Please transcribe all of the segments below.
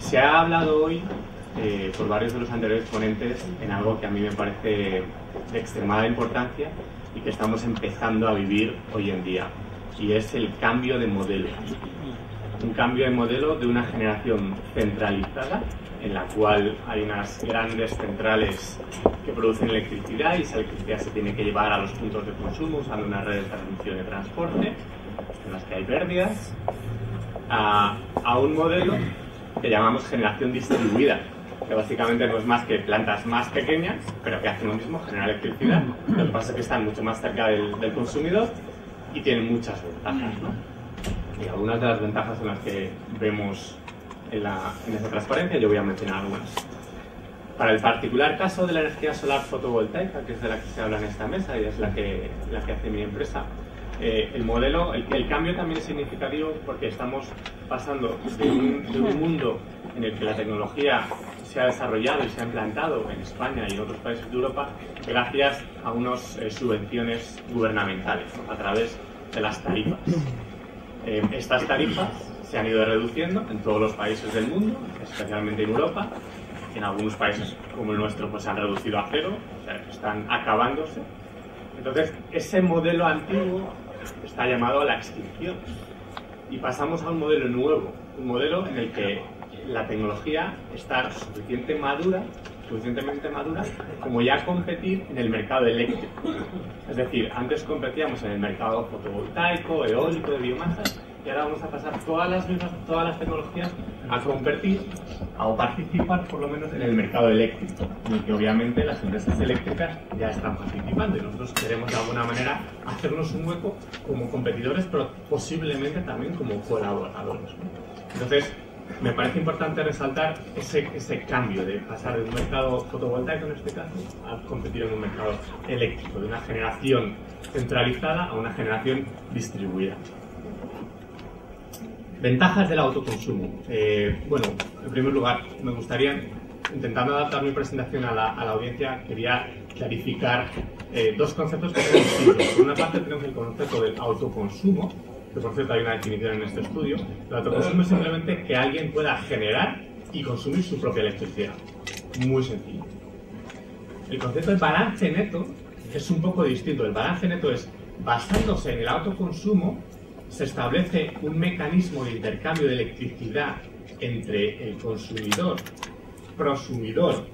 Se ha hablado hoy por varios de los anteriores ponentes en algo que a mí me parece de extremada importancia y que estamos empezando a vivir hoy en día, y es el cambio de modelo. Un cambio de modelo de una generación centralizada, en la cual hay unas grandes centrales que producen electricidad y esa electricidad se tiene que llevar a los puntos de consumo usando una red de transmisión y transporte, en las que hay pérdidas, a un modelo que llamamos generación distribuida, que básicamente no es más que plantas más pequeñas, pero que hacen lo mismo, generan electricidad. Lo que pasa es que están mucho más cerca del consumidor y tienen muchas ventajas, ¿no? Y algunas de las ventajas son las que vemos en esa transparencia. Yo voy a mencionar algunas. Para el particular caso de la energía solar fotovoltaica, que es de la que se habla en esta mesa y es la que hace mi empresa, el cambio también es significativo porque estamos pasando de un mundo en el que la tecnología se ha desarrollado y se ha implantado en España y en otros países de Europa gracias a unas subvenciones gubernamentales, ¿no? A través de las tarifas. Estas tarifas se han ido reduciendo en todos los países del mundo, especialmente en Europa. En algunos países como el nuestro pues se han reducido a cero, o sea, están acabándose. Entonces, ese modelo antiguo está llamado a la extinción y pasamos a un modelo nuevo, un modelo en el que la tecnología está suficientemente madura como ya competir en el mercado eléctrico. Es decir, antes competíamos en el mercado fotovoltaico, eólico, de biomasas, y ahora vamos a pasar todas las tecnologías a competir o participar por lo menos en el mercado eléctrico, en el que obviamente las empresas eléctricas ya están participando y nosotros queremos de alguna manera hacernos un hueco como competidores, pero posiblemente también como colaboradores, ¿no? Entonces, me parece importante resaltar ese cambio de pasar de un mercado fotovoltaico, en este caso, a competir en un mercado eléctrico, de una generación centralizada a una generación distribuida. Ventajas del autoconsumo. Bueno, en primer lugar, me gustaría, intentando adaptar mi presentación a la audiencia, quería clarificar dos conceptos que son distintos. Por una parte tenemos el concepto del autoconsumo, que por cierto hay una definición en este estudio. El autoconsumo es simplemente que alguien pueda generar y consumir su propia electricidad. Muy sencillo. El concepto de balance neto es un poco distinto. El balance neto es, basándose en el autoconsumo, se establece un mecanismo de intercambio de electricidad entre el consumidor, prosumidor,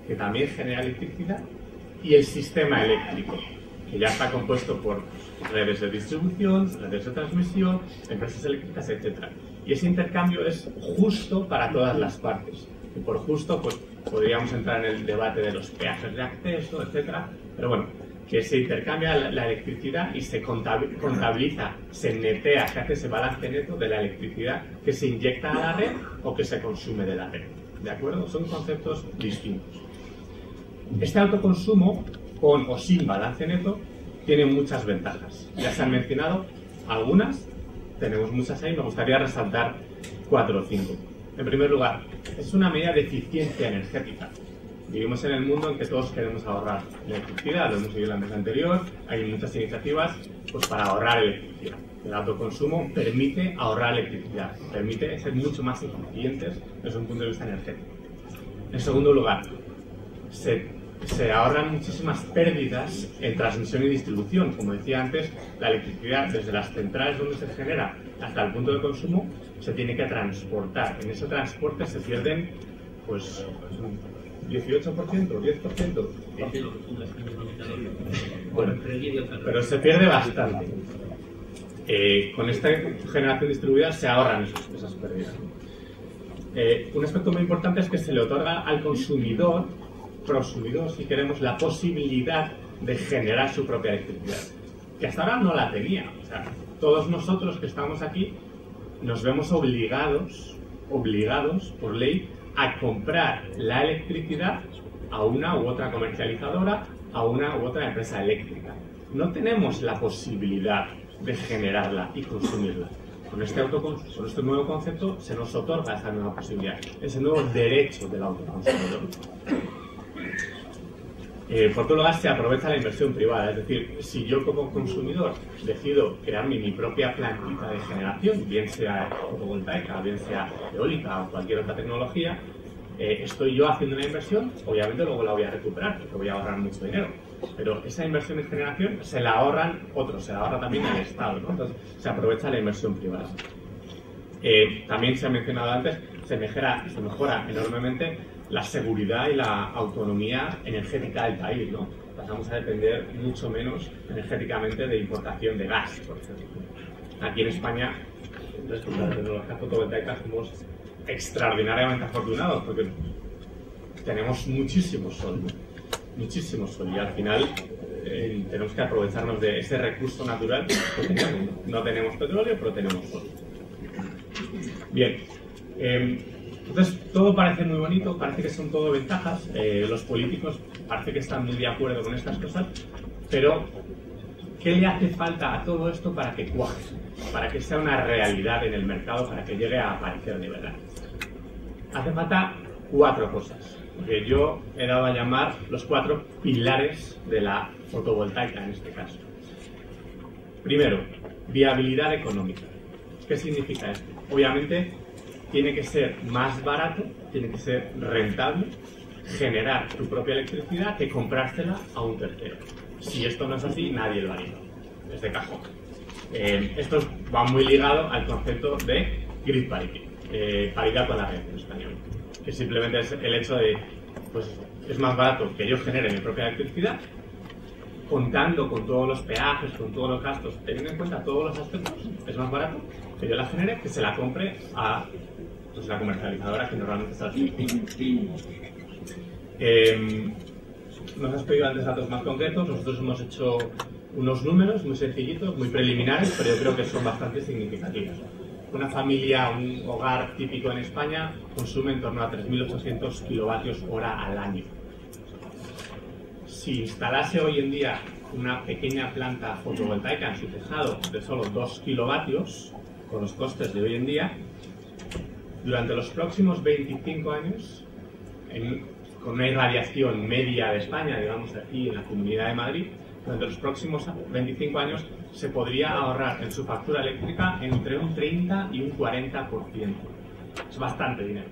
que también genera electricidad, y el sistema eléctrico, que ya está compuesto por redes de distribución, redes de transmisión, empresas eléctricas, etc. Y ese intercambio es justo para todas las partes. Y por justo, pues podríamos entrar en el debate de los peajes de acceso, etc. Pero bueno, que se intercambia la electricidad y se contabiliza, se netea, se hace ese balance neto de la electricidad que se inyecta a la red o que se consume de la red. ¿De acuerdo? Son conceptos distintos. Este autoconsumo, con o sin balance neto, tiene muchas ventajas. Ya se han mencionado algunas, tenemos muchas ahí, me gustaría resaltar 4 o 5. En primer lugar, es una medida de eficiencia energética. Vivimos en el mundo en que todos queremos ahorrar electricidad, lo hemos visto en la mesa anterior, hay muchas iniciativas pues, para ahorrar electricidad. El autoconsumo permite ahorrar electricidad, permite ser mucho más eficientes desde un punto de vista energético. En segundo lugar, se ahorran muchísimas pérdidas en transmisión y distribución. Como decía antes, la electricidad desde las centrales donde se genera hasta el punto de consumo se tiene que transportar. En ese transporte se pierden pues 18%, 10%. Bueno, pero se pierde bastante. Con esta generación distribuida se ahorran esas pérdidas. Un aspecto muy importante es que se le otorga al consumidor, prosumidor, si queremos, la posibilidad de generar su propia electricidad, que hasta ahora no la tenía. O sea, todos nosotros que estamos aquí nos vemos obligados por ley a comprar la electricidad a una u otra comercializadora, a una u otra empresa eléctrica. No tenemos la posibilidad de generarla y consumirla. Con este nuevo concepto se nos otorga esa nueva posibilidad, ese nuevo derecho del autoconsumidor. Por otro lado, se aprovecha la inversión privada, es decir, si yo como consumidor decido crearme mi propia plantita de generación, bien sea fotovoltaica, bien sea eólica o cualquier otra tecnología, estoy yo haciendo una inversión, obviamente luego la voy a recuperar, porque voy a ahorrar mucho dinero, pero esa inversión en generación se la ahorran otros, se la ahorra también el Estado, ¿no? Entonces se aprovecha la inversión privada. También se ha mencionado antes, se mejora enormemente la seguridad y la autonomía energética del país, ¿no? Pasamos a depender mucho menos energéticamente de importación de gas, por ejemplo. Aquí en España, respecto a la tecnología fotovoltaica, somos extraordinariamente afortunados porque tenemos muchísimo sol, y al final tenemos que aprovecharnos de ese recurso natural que tenemos. No tenemos petróleo, pero tenemos sol. Bien. Entonces, todo parece muy bonito, parece que son todo ventajas, los políticos parece que están muy de acuerdo con estas cosas, pero ¿qué le hace falta a todo esto para que cuaje, para que sea una realidad en el mercado, para que llegue a aparecer de verdad? Hace falta 4 cosas, que yo he dado a llamar los 4 pilares de la fotovoltaica en este caso. Primero, viabilidad económica. ¿Qué significa esto? Obviamente, tiene que ser más barato, tiene que ser rentable generar tu propia electricidad que comprársela a un tercero. Si esto no es así, nadie lo haría. Es de cajón. Esto va muy ligado al concepto de grid parity, paridad con la red en español, que simplemente es el hecho de, pues, es más barato que yo genere mi propia electricidad, contando con todos los peajes, con todos los gastos, teniendo en cuenta todos los aspectos, es más barato que yo la genere, que se la compre a la comercializadora que normalmente está así. Nos has pedido antes datos más concretos, nosotros hemos hecho unos números muy sencillitos, muy preliminares, pero yo creo que son bastante significativos. Una familia, un hogar típico en España, consume en torno a 3.800 kilovatios hora al año. Si instalase hoy en día una pequeña planta fotovoltaica en su tejado de solo 2 kilovatios, con los costes de hoy en día, durante los próximos 25 años, con una irradiación media de España, digamos aquí en la Comunidad de Madrid, durante los próximos 25 años se podría ahorrar en su factura eléctrica entre un 30 y un 40%. Es bastante dinero.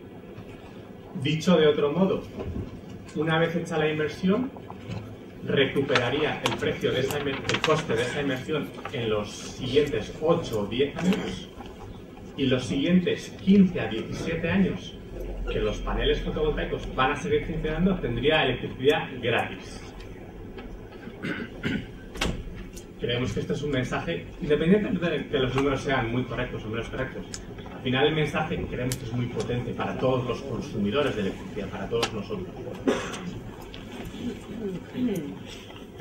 Dicho de otro modo, una vez hecha la inversión, recuperaría el precio de el coste de esa inversión en los siguientes 8 o 10 años, y los siguientes 15 a 17 años que los paneles fotovoltaicos van a seguir funcionando, tendría electricidad gratis. Creemos que este es un mensaje, independientemente de que los números sean muy correctos o menos correctos, al final el mensaje creemos que es muy potente para todos los consumidores de electricidad, para todos nosotros.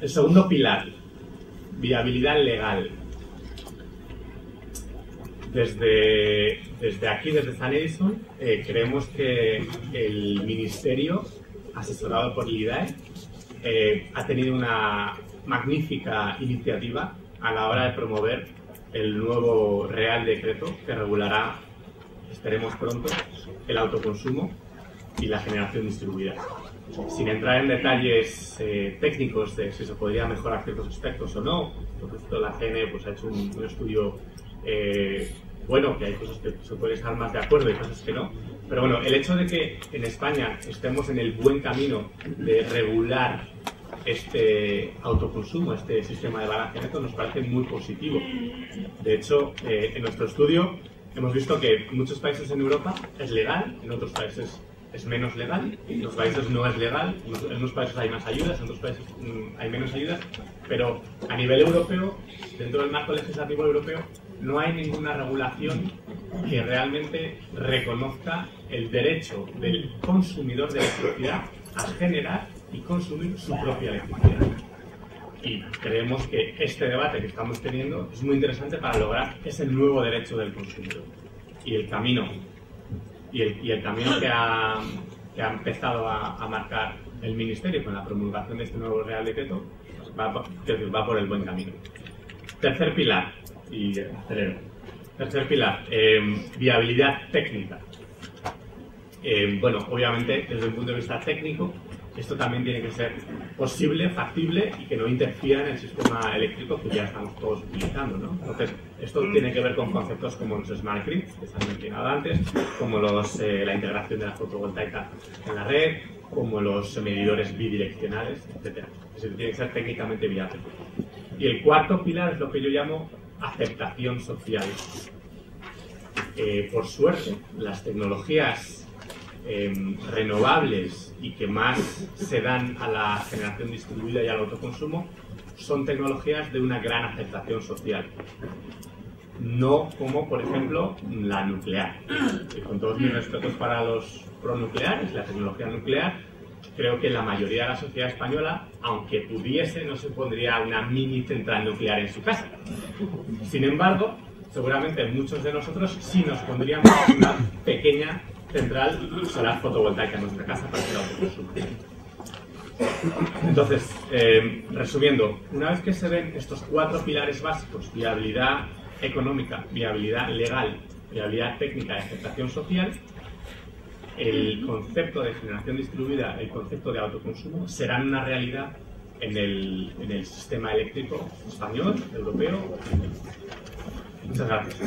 El segundo pilar, viabilidad legal. Desde aquí, desde San Edison, creemos que el Ministerio, asesorado por el IDAE, ha tenido una magnífica iniciativa a la hora de promover el nuevo Real Decreto que regulará, esperemos pronto, el autoconsumo y la generación distribuida. Sin entrar en detalles técnicos de si se podría mejorar ciertos aspectos o no, porque la CNE pues, ha hecho un estudio bueno, que hay cosas que se puede estar más de acuerdo y cosas que no, pero bueno, el hecho de que en España estemos en el buen camino de regular este autoconsumo, este sistema de balance neto, nos parece muy positivo. De hecho, en nuestro estudio hemos visto que en muchos países en Europa es legal, en otros países es menos legal, en otros países no es legal, en unos países hay más ayudas, en otros países hay menos ayudas, pero a nivel europeo, dentro del marco legislativo europeo, no hay ninguna regulación que realmente reconozca el derecho del consumidor de electricidad a generar y consumir su propia electricidad. Y creemos que este debate que estamos teniendo es muy interesante para lograr ese nuevo derecho del consumidor. Y el camino que ha empezado a marcar el Ministerio con la promulgación de este nuevo Real Decreto va por el buen camino. Tercer pilar, y acelero. Tercer pilar, viabilidad técnica. Bueno, obviamente, desde un punto de vista técnico, esto también tiene que ser posible, factible y que no interfiera en el sistema eléctrico que ya estamos todos utilizando, ¿no? Entonces, esto tiene que ver con conceptos como los smart grids, que se han mencionado antes, como la integración de la fotovoltaica en la red, como los medidores bidireccionales, etc. Eso tiene que ser técnicamente viable. Y el cuarto pilar es lo que yo llamo aceptación social. Por suerte, las tecnologías renovables y que más se dan a la generación distribuida y al autoconsumo son tecnologías de una gran aceptación social. No como, por ejemplo, la nuclear. Y con todos mis respetos para los pronucleares, la tecnología nuclear, creo que la mayoría de la sociedad española, aunque pudiese, no se pondría una mini central nuclear en su casa. Sin embargo, seguramente muchos de nosotros sí nos pondríamos una pequeña central solar fotovoltaica en nuestra casa para hacer autoconsumo. Entonces, resumiendo, una vez que se ven estos cuatro pilares básicos, viabilidad económica, viabilidad legal, viabilidad técnica y aceptación social, el concepto de generación distribuida, el concepto de autoconsumo, serán una realidad en el sistema eléctrico español, europeo. Muchas gracias.